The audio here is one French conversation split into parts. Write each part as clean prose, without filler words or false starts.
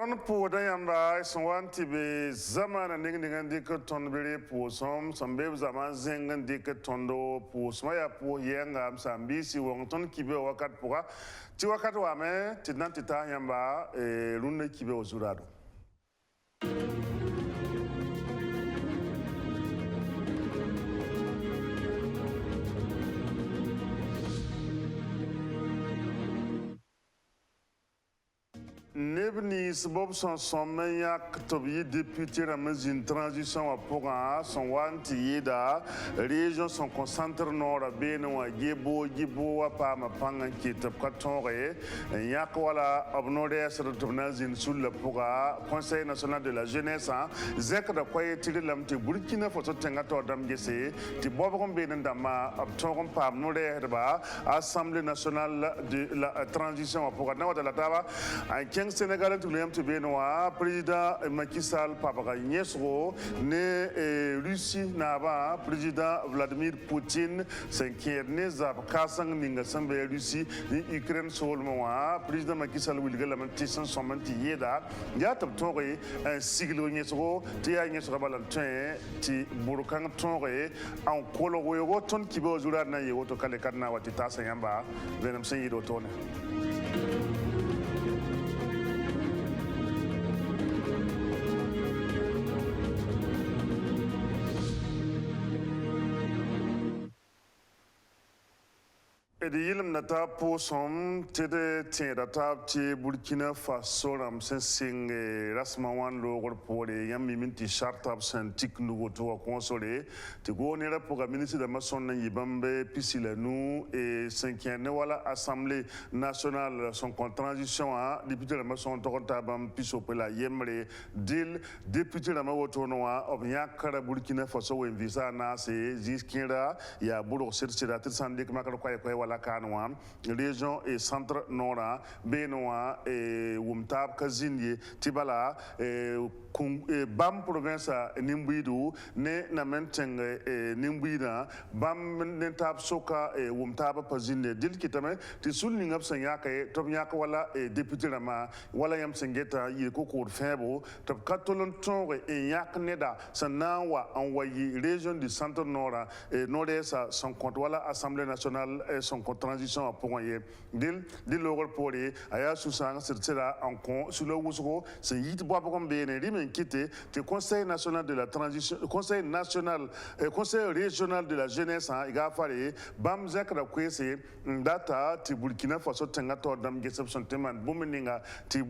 Yaron po da yamba son tibe zaman ning dik ton bere po som be zaman zengan dik tondo po smaya po yenga sambisi won ton kibe wakat poka ti wakat wa me tinan tita yamba runne kibe ozurado. Nebni sabob son sommeyak tobi député ramaz une transition pour son wanti yeda région son concentre nord benwa gebo gibo pa ma panga ki top katore yak wala abnode sur tobnazin sul le pour conseil national de la jeunesse zek da koy tiri lamti burkina faso tengato dam gese ti bobom benen dama abtorom pa abnode ba assemblée nationale de la transition pour na wala taba Sénégal tout le monde benoa président Macky Sall Papa Nyesro ne Russie naba président Vladimir Poutine s'inquiète ne zab kasang ninga sambe Russie ni Ukraine solmoa président Macky Sall wilga lamentation somanti yeda ya tab tonre un siglo Nyesro ti ya Nyesro balantin ti burkang tonre en kolo wo ton kibo zura na yewo to kale kadna wati tasa yamba venam senyido tone. De yilim na ta po som tede tieda ta ti Burkina Faso ram sen sing rasmawan lo gor pore yam minti chartab sen tik nugo to console te go ne ra pour ministre de mason na yibambe pisila nu et cinquième wala assemblée nationale son transition a député de mason to ta bam piso pela yemre dil député de mawoto no a obnyakara Burkina Faso wen visa na se jiskira ya buro sirtira tirsandik makar koy wala kanwa région et centre nord benoa et wumtab kazinye tibala bam province nimbidu ne na menteng nimbida bam nentab soka wumtab pazine dil kitame ti sulni ngap sanya kay top nyaka wala député rama wala yam sengeta yi ko ko febo top katolon tonre e yak neda sanawa envoyé région du centre nord et nord-est son compte wala assemblée nationale son transition pour y dil logor pori aya susang sirtira en sur le wusgo c'est yit bois comme bene rimen kité te conseil national de la transition conseil national conseil régional de la jeunesse iga fare bam zakra kwese data ti Burkina Faso tengato dam gesep son teman bumeninga ti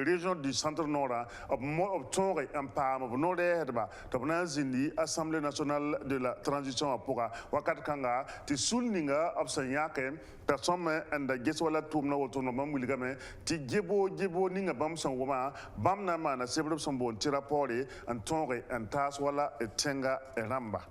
région du centre nord ob tonre empam of nord herba to zindi assemblée nationale de la transition pour wakat kanga ti sulninga absanyake personne anda geswala tumna wotono mamuligame ti gebo ninga bam son woma bam na mana sebro son bon ti rapporté en tonre en tas wala etenga ramba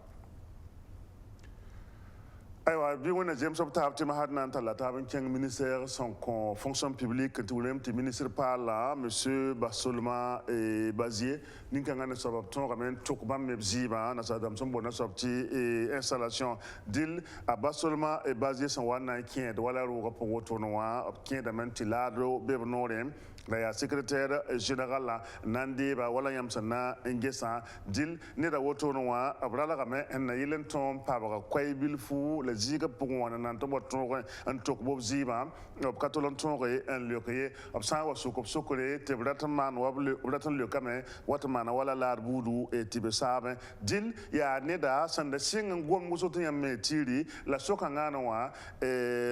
aywa bi wona James of Tafti mahadna talata ben king ministère son fonction publique tout le ministre parla monsieur Basolma et Bazier ninka ngana sabab ton ramen tok bam mebziba na sadam son bona sorti et installation dil à Basolma et Bazier son wana kien de wala ro rapport wotonoa kien de mentilado bebnorem la secrétaire général la nandi ba wala yamsana ngesa dil ne da wotonoa abrala game en yilen ton pa ba kwai bilfu le ziga pour wana nan to boton en tok bob ziba ob katolon tonre en lokaye ob sa wa sokop sokore te bratman wable bratan le kame watman wala lar budu e tibe sabe dil ya ne da sanda singen gom musoto yamme tiri la soka ngana wa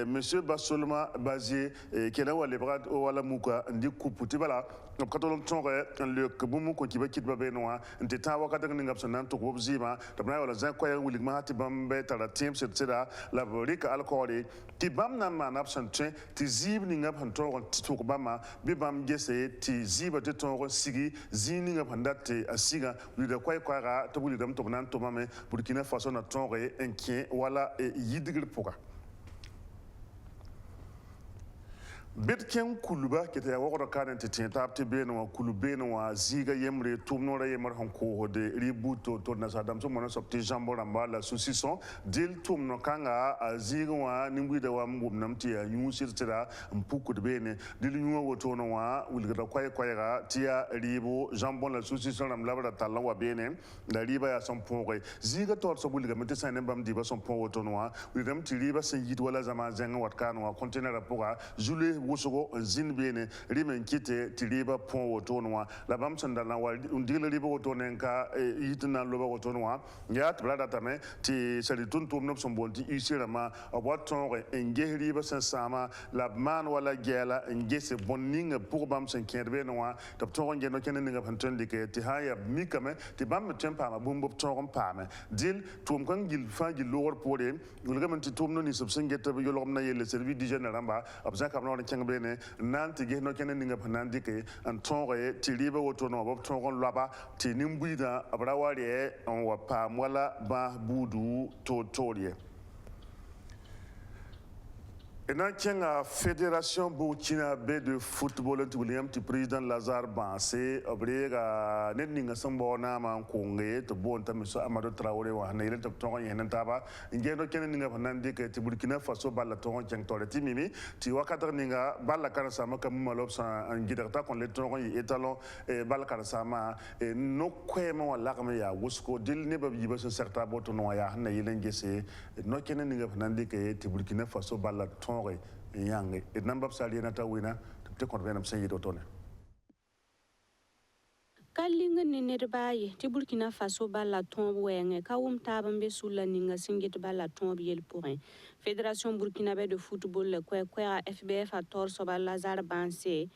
monsieur Basolma Bazier kena wala brad wala muka ndi kuputi bala katolon tonre en le kubumu ko kiba kitba benoa nte ta wakata ngam sanan to bob ziba tabna wala zan koy wulig ma ti bambe tara tim sitira la borika alcooli ti bam na man absente ti zib ni ngap han to ti to bama bi bam gese ti ziba te to sigi zini ngap handate asiga li de koy kwara to buli dam to nan to mame Burkina Faso na tonre enkien wala yidigir poka Bitken kuluba kita ya wakora kanen titin tapti beno wa kulubeno wa ziga yemre tumnora yemar hanko de ributo to na sadam so mona sopti jambo ramba la susison dil tumno kanga a ziga wa ningwi da wa ngum namti ya nyusir tira mpuku de bene dil nyuwa woto no wa wulgada kway ga tia ribo jambo la susison ram labra talla wa bene da riba ya son pore ziga tor so wulga mete sanen bam diba son pon woto no wa wulgam ti riba sen yit wala zama zenga wat kan wa container poga jule wusugo zin bene rimen kite ti riba pon woto no wa la bam sanda na wa ndigla riba woto nen ka yitna loba woto no wa ya brada tame ti sali tuntum no son bonti usira ma aboton enge riba sen sama la man wala gela enge se bonninga pour bam sen kerbe no wa tab to nge no kenen nga fanton dike ti haya mikame ti bam tempa ma bumbo to pame dil tum kan gil fa gil lor pore ulga man ti tum no ni subsen getta be yolom na yele servi d'hygiène ramba abza kam no ken bene nanti ge no kenen nga fanan dike an tonre ti riba woto no bob tongon laba ti nimbuida abrawari on wa pam wala ba budu to torie ena kenga fédération burkinabé de football tuliam ti président Lazare Bansé obrega netninga sambo na man konge to bonta miso Amadou Traoré wa na ile to tongo yenen taba ngeno kenen ninga fanande ke ti Burkina Faso balla tongo jeng tore ti mimi ti wakata ninga balla kana sama kam malop sa ngidata kon le tongo yi etalon e balla kana sama e no kwema wala kam ya wusko dil ne ba yiba so certa boto no ya na ile ngese no kenen ninga fanande ke ti Burkina Faso balla tongo yang it number sali na tawina te kon benam sen yido tone kallinga ne nerbaye ti Burkina Faso balla tombe wenge kawum taban be sulla ninga singit balla tombe yel point fédération burkinabé de football le kwa FBF a torso balla Lazare Bansé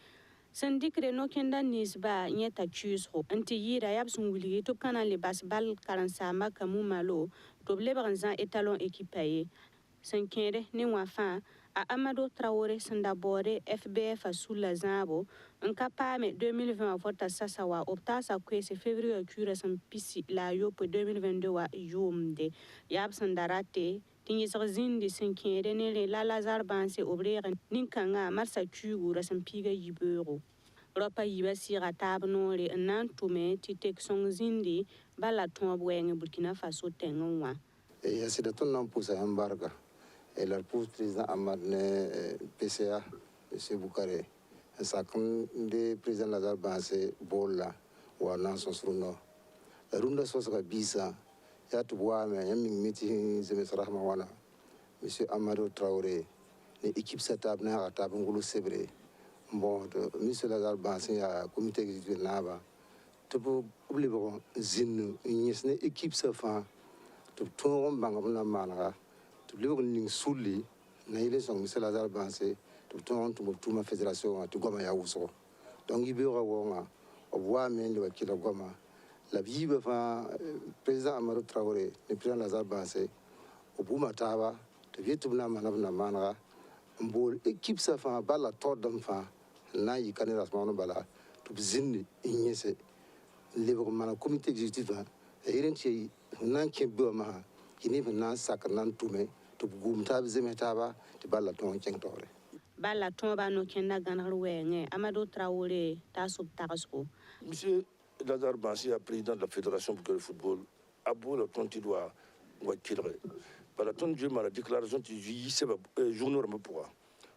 sindikre no kenda nisba nyeta chusro anti yira yab sunguli to kana le bas bal karansa makamu malo to lebanza etalon équipé sankere ne wafa a Amadou Traoré sandabore FBF a sulla zabo en kapame 2020 vota sasa wa optasa kwese février kura san pisi la yopo 2022 wa yomde yab sandarate tingi zindi sankere ne la Lazare Bansé obrera ninkanga marsa kugu rasan piga yibero ropa yiba sira tabnore nan tume ti tekson zindi bala tombo wenge Burkina Faso tengonwa ya sida ton nan pusa embarga et le président Ahmad PCA M. Boukaré sakam de président Lazare Bansé bolla wa Nations Runo runda sosa bisa ya tubwa me yami miti zeme sarahma wana M. Amadou Traoré ne équipe setup na ata ngulu sebre bon M. Lazare Bansé ya comité exécutif naba to obli bon zin nyesne équipe sa fa to to bangam na mana to libo ning sulli na ile song M. Lazare Bansé to ma fédération to goma ya wuso donc yibe rawonga obwa men le wakila goma la biba fa président Amadou Traoré le président Lazare Bansé obuma taba to vietum na mana mbol équipe sa fa bala todam fa na yi kanera sama bala to zinni inyese libo mana comité exécutif irenchi nan kembe ma ini nan sakran tume to gumta zemetaba to balla ton kentore balla ton ba no kenda ganar wenge Amadou Traoré ta sub taxo Monsieur Lazare Bansé, président de la Fédération pour le football, a beau le ton doit wakilre par la ton Dieu ma la déclaration du journaux pour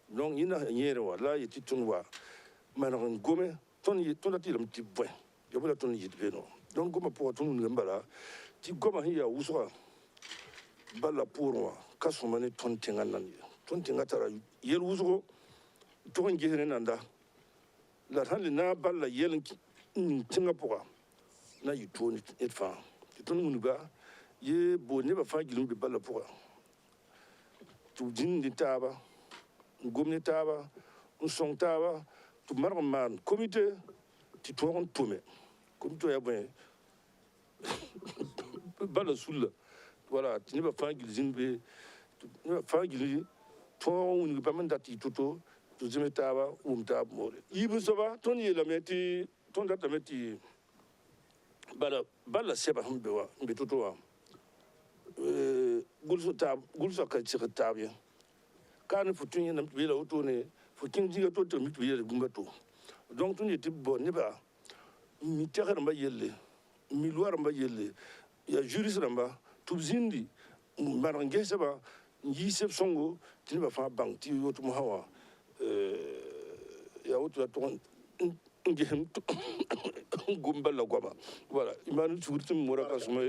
donc il n'a rien là il était ton wa manan gome ton a tilam ti point yo la ton yit beno donc goma pour ton ngambala ti goma hiya uswa balla pour moi kasumane ton tinganan ton tingatara yel uzo to ngene nanda la hande na balla yel tinga pour na yitoni et fa ton munuga ye bo ne ba fa gilum be balla pour tu din di taba gomne taba un song taba tu marman comité ti toron tume comité ya ben balla sulla voilà tu ne vas pas gilzimbe tu ne vas pas gilzi ton ne pas mandati toto tu zeme taba tab more yibu soba ton yela meti ton data meti balla seba hambe wa mbe toto wa gulso ka ci tab ya kan futun yana bila auto ne fo king jinga to to mi biye gumba to donc to ni tibbo ne ba mi tagar mba yelle mi luar mba yelle ya juriste mba tubzindi marange seba yisef songo tinba fa bank ti yotu hawa ya wotu to ngem gumba la gwaba voilà imanu tugurtum mora kasuma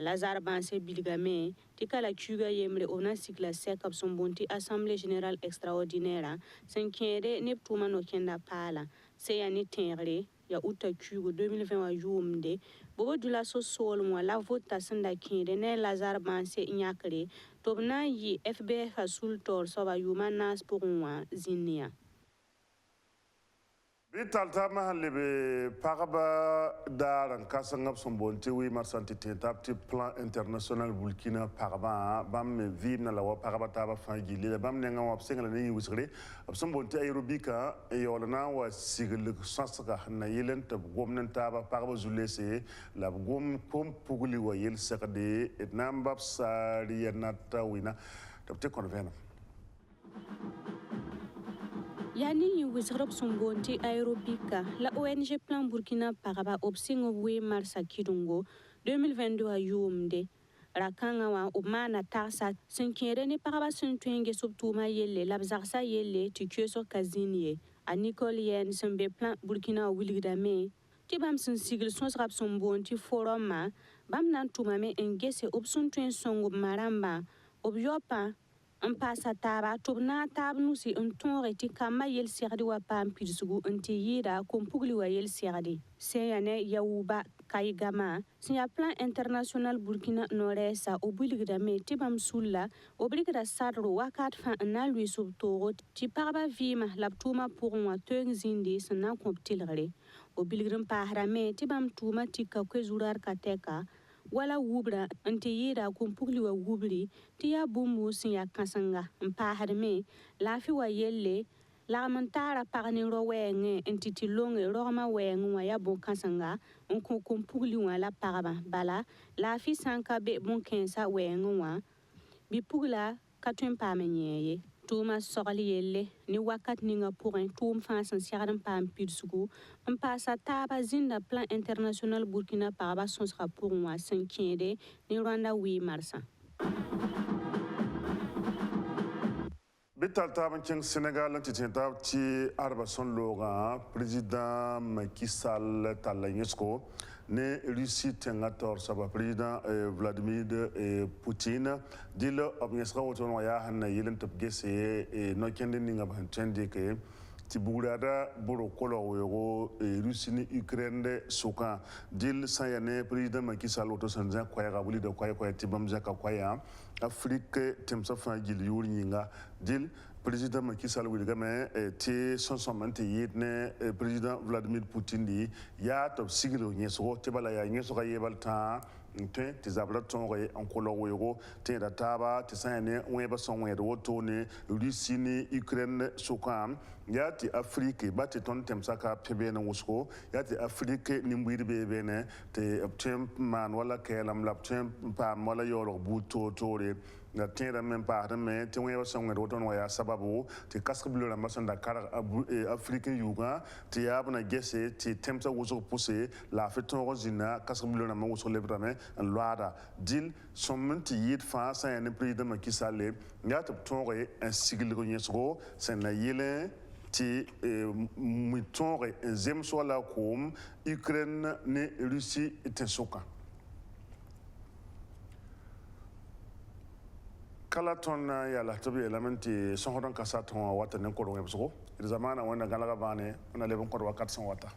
Lazare Bansé Bilgame ti kala chuga yemre ona sikla sekap son bonti assemblée générale extraordinaire senkere ne tuma no kenda pala se ya ni tenre ya uta chugo 2020 wa jumde bobo dula so sol mo la vota senda kende ne Lazare Bansé nyakre tobna yi FBF asul tor so ba yuma nas pour moi zinia Bitalta mahalibe paraba daran kasangap sombonti wi marsanti tetapti plan international Burkina paraba bam me vim na lawa paraba taba fangili bam nenga wap sengala ni wisre sombonti aerobika e yolana wa sigil sansaka na yelen tab gomnen taba paraba zulese la gom pom puguli wa yel sakade et nambap sariyanata wina tabte konvena Yani yu wisrop sumbonti aerobika la ONG Plan Burkina Paraba obsingo we marsa kidungo 2022 a yumde rakanga wa umana tarsa senkere ni paraba suntwenge subtuma yelle labzarsa yelle tikyeso kazinie a Nicole Yen sembe Plan Burkina wilgdame tibam sin sigil sonsrap sumbonti foroma bam nan tumame engese obsuntwen songo maramba obyopa en passa taba tobna tab nusi en tonre ti kama yel serdi wa pam pirsugu enti yida kom pugli wa yel serdi seyane yawuba kaygama siya plan international Burkina Noresa obuligda me tibam sulla obligra sadro wakat fa na lui subtoro ti parba vima laptuma pour moi teng zindi sana komptilre obiligrim pahrame tibam tuma tika kwezurar kateka wala wubra ante yira kumpugli wa wubri tiya bumbu siya kasanga mpaharme lafi wa yelle la mantara parni ro wenge entiti longe roma wenge wa ya bon kasanga onko kumpugli wa la paraba bala lafi sanka be bon kensa wenge wa bipugla katun pamenyeye tuma sogli yelle ni wakat ninga pourin tum fansan siaran pam pirsugu on passa taba zinda plan international Burkina Paraba sonsra pour moi sankede ni Rwanda wi marsa Bital taban ceng Sénégal ti tentab ci arba son loga président Macky Sall talla nyesko ne Russie tengator saba président Vladimir Poutine dilo ob nyeska woton ya hanna yelen top gese no kende ninga ban tende ke ti bugurada boro kolo wego Russie ni Ukraine soka dil sayane président Macky Sall woto sanza kwaya gabuli de kwaya tibamza ka kwaya Afrique temsa fa gil yuri nyinga dil président Macky Sall wilgame ti sonsomante yitne président Vladimir Poutine di ya top sigilo nyeso tibala ya nyeso ka yebalta te zabla tonre en kolo wego te da taba te sayane weba son wedo woto ne Russie ni Ukraine soka ya ti Afrique ba te ton temsa ka pebe na wusko ya ti Afrique ni mbiri bebe ne te obtem man wala kelam laptem pam wala yoro buto tore na tera men pa me te weba son wedo woto no ya sababu te kaskablo la masanda kar Afrique yuga te yabna gese te temsa wuso pousse la feton rozina kaskablo na wuso lebrame en loada dil somenti yit fa sa ne président Macky Sall ya te tonre un sigil ko nyesro sen na yele ti mutonre zem so la kom Ukraine ne Russie te soka kala ton ya la tabi elementi son hodon kasaton wata ne ko do ngebso zamana wona galaga bane ona lebon ko 400 wata